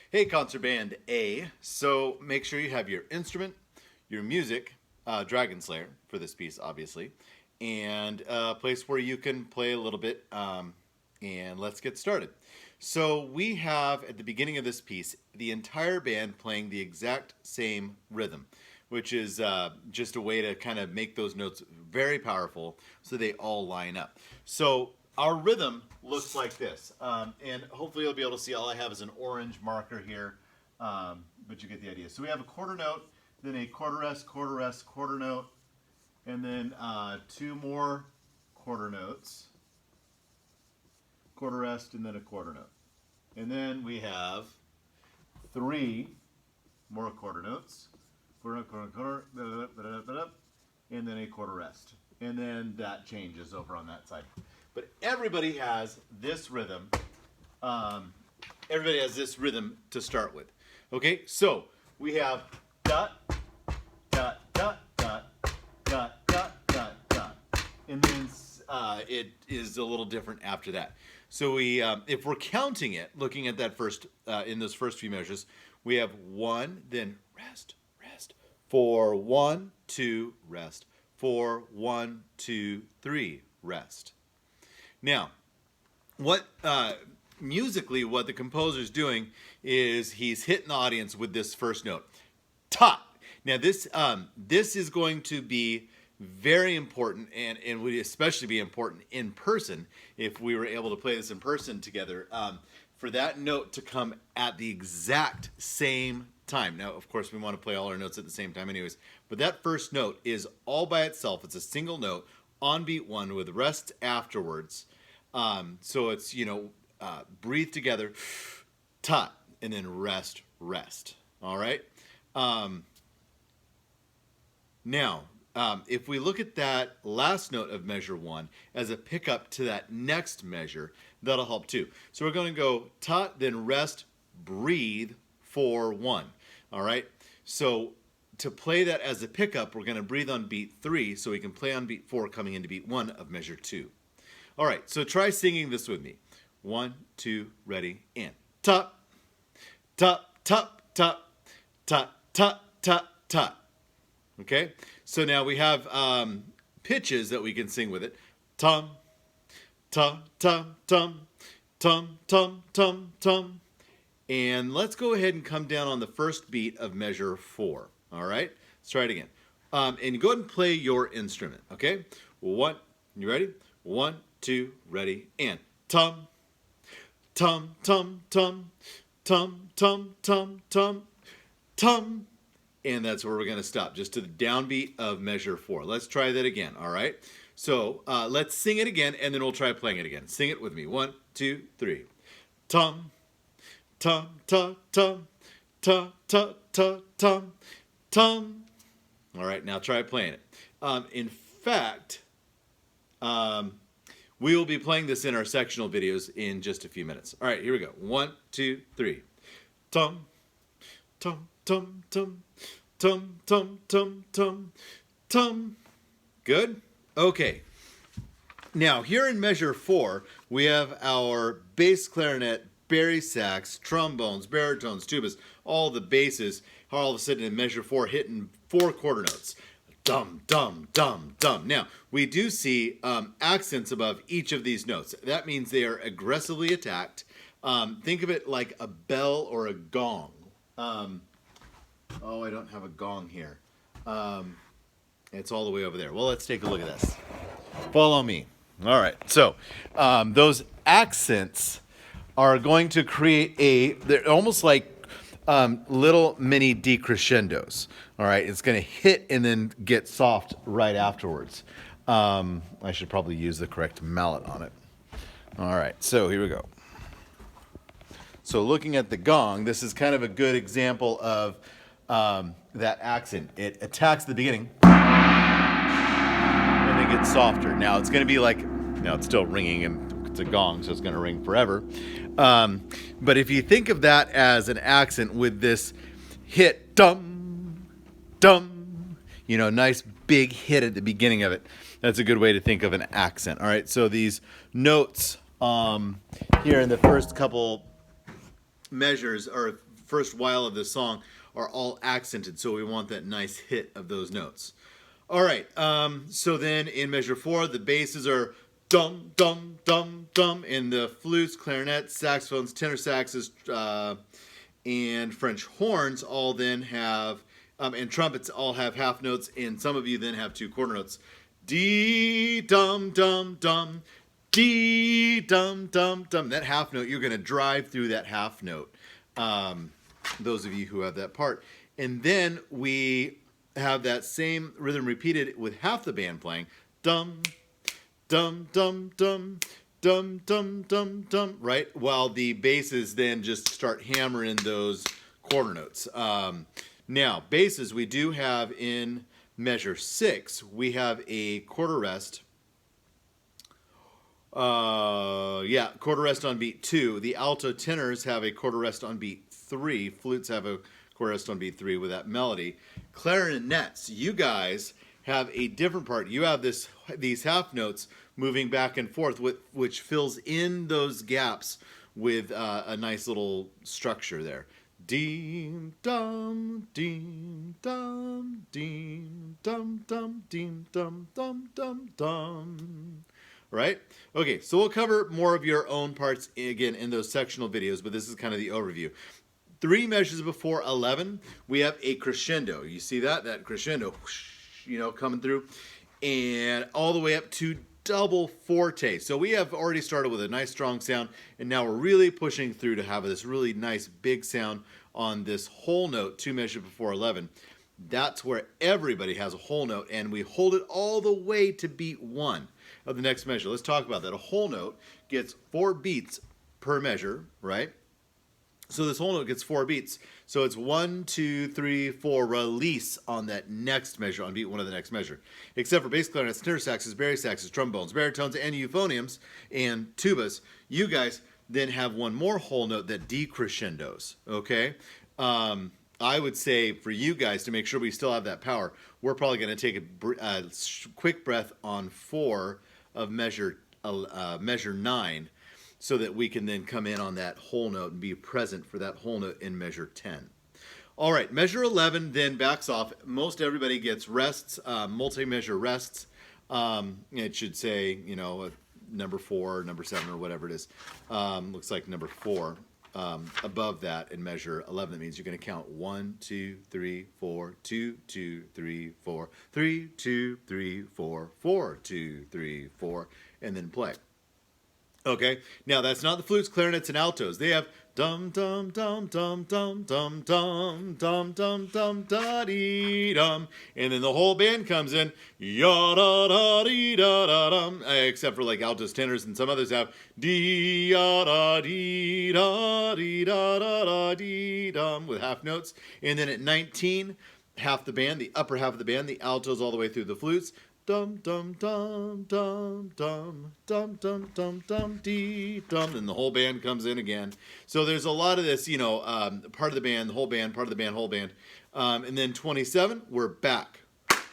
Hey, Concert Band A. So make sure you have your instrument, your music, Dragon Slayer for this piece, obviously, and a place where you can play a little bit. And let's get started. So we have at the beginning of this piece the entire band playing the exact same rhythm, which is just a way to kind of make those notes very powerful so they all line up. So our rhythm looks like this, and hopefully you'll be able to see. All I have is an orange marker here, but you get the idea. So we have a quarter note, then a quarter rest, quarter note, and then two more quarter notes, quarter rest, and then a quarter note. And then we have three more quarter notes, quarter, and then a quarter rest. And then that changes over on that side. But everybody has this rhythm. Everybody has this rhythm to start with. Okay, so we have dot, dot, dot, dot, dot, dot, dot, dot, and then it is a little different after that. So we, if we're counting it, looking at that first, in those first few measures, we have one, then rest, rest, 4, 1, 2, rest, 4, 1, 2, 3, rest. Now, what musically, what the composer's doing is he's hitting the audience with this first note, ta. Now, this is going to be very important, and would especially be important in person if we were able to play this in person together. For that note to come at the exact same time. Now, of course, we want to play all our notes at the same time, anyways. But that first note is all by itself. It's a single note on beat one with rest afterwards. So it's, breathe together, ta, and then rest, rest. All right? Now, if we look at that last note of measure one as a pickup to that next measure, that'll help too. So we're going to go ta, then rest, breathe, 4, 1. All right? So to play that as a pickup, we're going to breathe on beat 3 so we can play on beat 4 coming into beat 1 of measure 2. All right, so try singing this with me. 1, 2, ready, and top, top, top, top, top, top, top, top. Okay, so now we have pitches that we can sing with it. Tum, tum, tum, tum, tum, tum, tum, tum. And let's go ahead and come down on the first beat of measure 4. All right, let's try it again. And go ahead and play your instrument. Okay, one, you ready? 1, 2, ready, and tum, tum, tum, tum, tum, tum, tum, tum, tum. And that's where we're going to stop, just to the downbeat of measure 4. Let's try that again, all right? So let's sing it again, and then we'll try playing it again. Sing it with me. 1, 2, 3. Tum, tum, tum, tum, tum, tum, tum, tum, tum. All right, now try playing it. In fact, we will be playing this in our sectional videos in just a few minutes. All right, here we go. 1, 2, 3. Tum, tum, tum, tum, tum, tum, tum, tum, tum. Good? Okay. Now, here in measure 4, we have our bass clarinet, bari sax, trombones, baritones, tubas, all the basses are all of a sudden in measure 4 hitting 4 quarter notes. Dum, dum, dum, dum. Now, we do see accents above each of these notes. That means they are aggressively attacked. Think of it like a bell or a gong. Oh, I don't have a gong here. It's all the way over there. Well, let's take a look at this. Follow me. All right. So those accents are going to create they're almost like little mini decrescendos. All right. It's going to hit and then get soft right afterwards. I should probably use the correct mallet on it. All right. So here we go. So looking at the gong, this is kind of a good example of that accent. It attacks the beginning and it gets softer. Now it's going to be like, now it's still ringing and it's a gong, so it's going to ring forever. But if you think of that as an accent with this hit, dum, dum, nice big hit at the beginning of it, that's a good way to think of an accent. All right, so these notes here in the first couple measures or first while of the song are all accented, so we want that nice hit of those notes. All right, so then in measure 4, the basses are dum, dum, dum, dum, and the flutes, clarinets, saxophones, tenor saxes, and French horns all then have, and trumpets all have half notes, and some of you then have 2 quarter notes. Dee, dum, dum, dum, dee, dum, dum, dum. That half note, you're going to drive through that half note, those of you who have that part. And then we have that same rhythm repeated with half the band playing. Dum, dum, dum, dum, dum, dum, dum, dum, right? While the basses then just start hammering those quarter notes. Now, basses we do have in measure 6, we have a quarter rest. Quarter rest on beat 2. The alto tenors have a quarter rest on beat 3. Flutes have a quarter rest on beat 3 with that melody. Clarinets, you guys have a different part. You have these half notes moving back and forth, which fills in those gaps with a nice little structure there. Deem dum, deem dum, deem dum dum, deem dum dum dum dum. Right? Okay, so we'll cover more of your own parts again in those sectional videos, but this is kind of the overview. 3 measures before 11, we have a crescendo. You see that? That crescendo, whoosh, coming through, and all the way up to double forte. So we have already started with a nice strong sound, and now we're really pushing through to have this really nice big sound on this whole note, 2 measures before 11. That's where everybody has a whole note, and we hold it all the way to beat 1 of the next measure. Let's talk about that. A whole note gets 4 beats per measure, right? So this whole note gets 4 beats. So it's 1, 2, 3, 4, release on that next measure, on beat 1 of the next measure. Except for bass clarinets, tenor saxes, baritone saxes, trombones, baritones, and euphoniums, and tubas, you guys then have one more whole note that decrescendos, okay? I would say for you guys, to make sure we still have that power, we're probably going to take a quick breath on 4 of measure 9, so that we can then come in on that whole note and be present for that whole note in measure 10. All right, measure 11 then backs off. Most everybody gets rests, multi-measure rests. It should say, number 4, number 7, or whatever it is. Looks like number 4. Above that in measure 11, that means you're going to count 1, 2, 3, 4, 2, 2, 3, 4, 3, 2, 3, 4, 4, 2, 3, 4, and then play. Okay, now that's not the flutes, clarinets, and altos. They have dum dum dum dum dum dum dum dum dum dum da dee dum, and then the whole band comes in ya da da dee da da dum. Except for like altos, tenors, and some others have dee ya da dee da dee da da da dee dum with half notes. And then at 19, half the band, the upper half of the band, the altos all the way through the flutes. Dum dum dum dum dum dum dum dum dum dee dum, and the whole band comes in again. So there's a lot of this, part of the band, the whole band, part of the band, whole band, and then 27, we're back,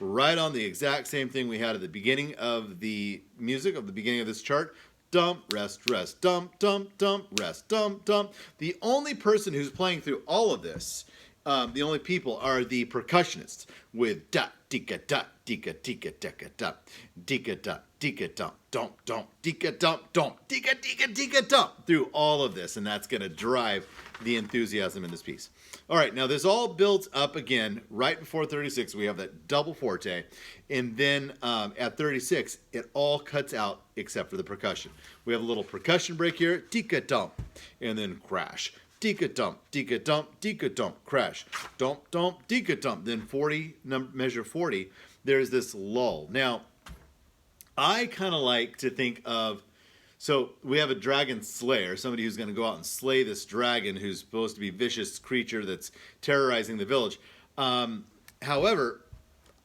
right on the exact same thing we had at the beginning of the music, of the beginning of this chart. Dump, rest, rest, dump, dump, dump, rest, dump, dump. The only person who's playing through all of this, the only people are the percussionists with da, dika, da, dika, dika, dika, da, dika, da, dika, dump, dump, dump, dika, dump, dump, dika, dika, dika, dump, through all of this, and that's going to drive the enthusiasm in this piece. All right, now this all builds up again right before 36. We have that double forte, and then at 36, it all cuts out except for the percussion. We have a little percussion break here, dika, dump, and then crash. Dika dump, crash. Dump, dump, dika dump. Then 40, measure 40, there's this lull. Now, I kind of like to think of, so we have a dragon slayer, somebody who's going to go out and slay this dragon who's supposed to be a vicious creature that's terrorizing the village. However,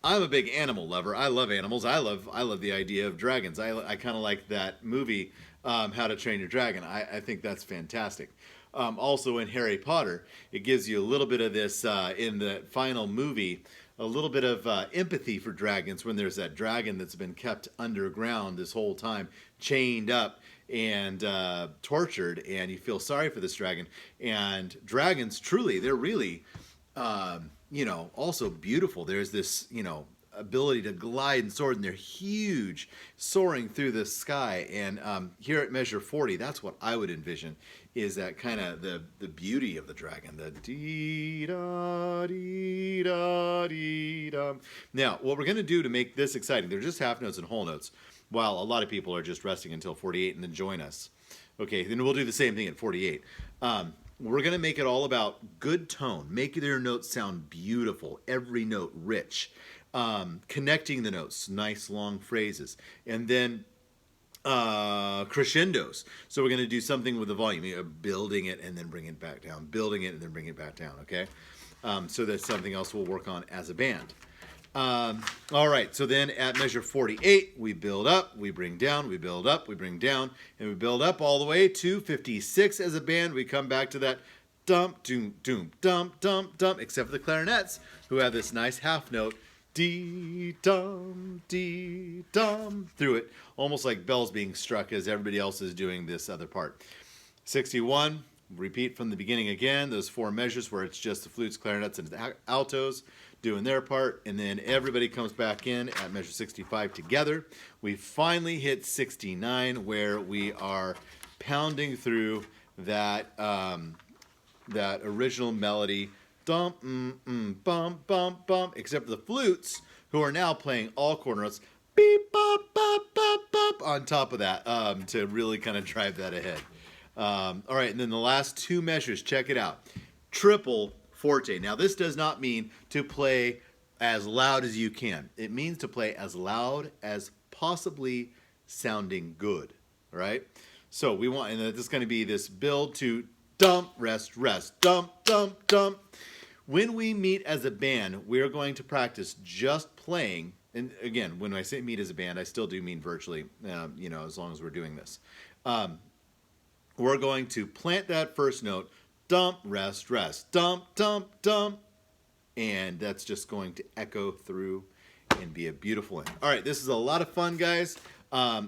I'm a big animal lover. I love animals. I love the idea of dragons. I kind of like that movie, How to Train Your Dragon. I think that's fantastic. Also in Harry Potter, it gives you a little bit of this, in the final movie, a little bit of empathy for dragons when there's that dragon that's been kept underground this whole time, chained up, and tortured, and you feel sorry for this dragon. And dragons, truly, they're really, also beautiful. There's this, ability to glide and soar, and they're huge, soaring through the sky. And here at Measure 40, that's what I would envision, is that kind of the beauty of the dragon, the dee da dee da dee da. Now, what we're going to do to make this exciting, they're just half notes and whole notes, while a lot of people are just resting until 48 and then join us. Okay, then we'll do the same thing at 48. We're going to make it all about good tone, make their notes sound beautiful, every note rich. Connecting the notes, nice long phrases, and then crescendos. So we're going to do something with the volume, building it and then bring it back down, building it and then bring it back down, okay? So that's something else we'll work on as a band. All right, so then at measure 48, we build up, we bring down, we build up, we bring down, and we build up all the way to 56 as a band. We come back to that dump, doom, doom, dump, dump, dump, except for the clarinets, who have this nice half note, dee dum through it, almost like bells being struck as everybody else is doing this other part. 61, repeat from the beginning again, those 4 measures where it's just the flutes, clarinets, and the altos doing their part, and then everybody comes back in at measure 65 together. We finally hit 69, where we are pounding through that that original melody, dump, bump, bump, bump, except for the flutes, who are now playing all quarter notes, beep, bop, bop, bop, bop, on top of that, to really kind of drive that ahead. All right, and then the last 2 measures, check it out. Triple forte. Now, this does not mean to play as loud as you can. It means to play as loud as possibly sounding good, all right? So we want, and this is going to be this build to dump, rest, rest, dump, dump, dump. When we meet as a band, we're going to practice just playing. And again, when I say meet as a band, I still do mean virtually, as long as we're doing this. We're going to plant that first note, dump, rest, rest, dump, dump, dump. And that's just going to echo through and be a beautiful end. All right, this is a lot of fun, guys.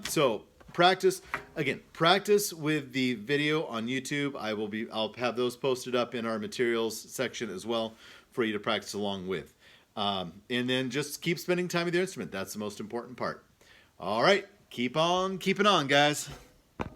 So practice with the video on YouTube. I'll have those posted up in our materials section as well for you to practice along with. And then just keep spending time with your instrument. That's the most important part. All right, keep on keeping on, guys.